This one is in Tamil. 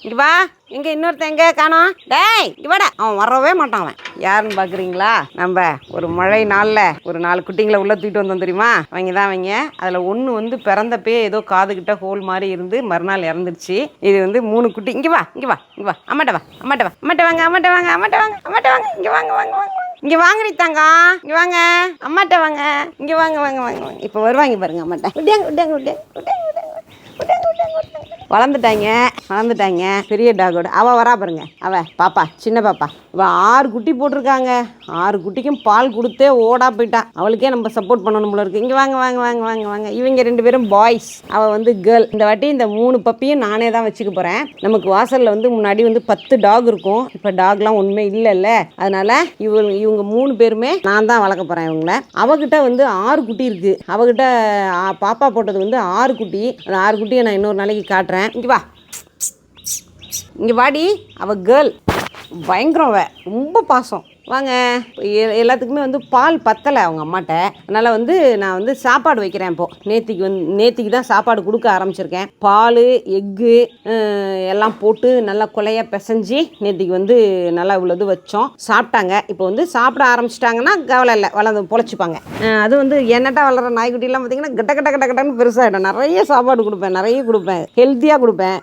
இங்கே வா. எங்கே இன்னொருத்தன் எங்கே காணோம்? டேய் இங்கே வாடா. அவன் வரவே மாட்டான். அவன் யாருன்னு பார்க்குறீங்களா? நம்ம ஒரு மழை நாளில் ஒரு 4 குட்டிங்களை உள்ளே தூக்கிட்டு வந்தோம் தெரியுமா? அவங்க தான் அவங்க. அதில் ஒன்று வந்து பிறந்தப்பே ஏதோ காதுகிட்ட ஹோல் மாதிரி இருந்து மறுநாள் இறந்துருச்சு. இது வந்து 3 குட்டி. இங்கே வா இங்கே வா இங்கே வா. அம்மாட்ட வா அம்மாட்ட வா அம்மாட்ட வாங்க அம்மாட்ட வாங்க அம்மாட்ட வாங்க அம்மாட்ட வாங்க. இங்கே வாங்க வாங்க வாங்க இங்கே வாங்குறீ தங்கம். இங்கே வாங்க அம்மாட்ட வாங்க. இங்கே வாங்க வாங்க வாங்க வாங்க. இப்போ வருவாங்க பாருங்க அம்மாட்ட. விட்டியாங்க விட்டியாங்க விட்டியாங்க விட்டியாங்க வளர்ந்துட்டாங்க. பெரிய டாகோட அவள் வரா பாருங்க. அவள் பாப்பா சின்ன பாப்பா அவள் 6 குட்டி போட்டிருக்காங்க. 6 குட்டிக்கும் பால் கொடுத்தே ஓடா போயிட்டான். அவளுக்கே நம்ம சப்போர்ட் பண்ணணும் போல இருக்கு. இங்கே வாங்க வாங்க வாங்க வாங்க வாங்க. இவங்க 2 பேரும் பாய்ஸ், அவள் வந்து கேர்ள். இந்த வாட்டி இந்த 3 பப்பியும் நானே தான் வச்சுக்க போகிறேன். நமக்கு வாசலில் வந்து முன்னாடி வந்து 10 டாக் இருக்கும். இப்போ டாக்லாம் ஒன்றுமே இல்லைல்ல, அதனால இவங்க 3 பேருமே நான் தான் வளர்க்க போகிறேன். இவங்கள அவகிட்ட வந்து 6 குட்டி இருக்குது. அவகிட்ட பாப்பா போட்டது வந்து 6 குட்டி. அந்த 6 குட்டியை நான் இன்னொரு நாளைக்கு காட்டுறேன். இங்கே வா இங்கே வாடி. அவள் கேர்ள் பயங்கரம். ரொம்ப பாசம். வாங்க. எல்லாத்துக்குமே வந்து பால் பத்தலை அவங்க அம்மாட்ட. அதனால் வந்து நான் வந்து சாப்பாடு வைக்கிறேன். இப்போது நேத்திக்கு தான் சாப்பாடு கொடுக்க ஆரம்பிச்சிருக்கேன். பால் எக்கு எல்லாம் போட்டு நல்லா கொலையாக பிசைஞ்சு நேத்திக்கு வந்து நல்லா இவ்வளோ வச்சோம். சாப்பிட்டாங்க. இப்போ வந்து சாப்பிட ஆரம்பிச்சிட்டாங்கன்னா கவலை இல்லை, வளர்ந்து பொழைச்சிப்பாங்க. அது வந்து என்னட்டா வளர்கிற நாய்க்குட்டிலாம் பார்த்திங்கன்னா கட்ட கட்ட கட்ட கட்டன்னு பெருசாகிடும். நிறைய சாப்பாடு கொடுப்பேன், நிறைய கொடுப்பேன், ஹெல்த்தியாக கொடுப்பேன்.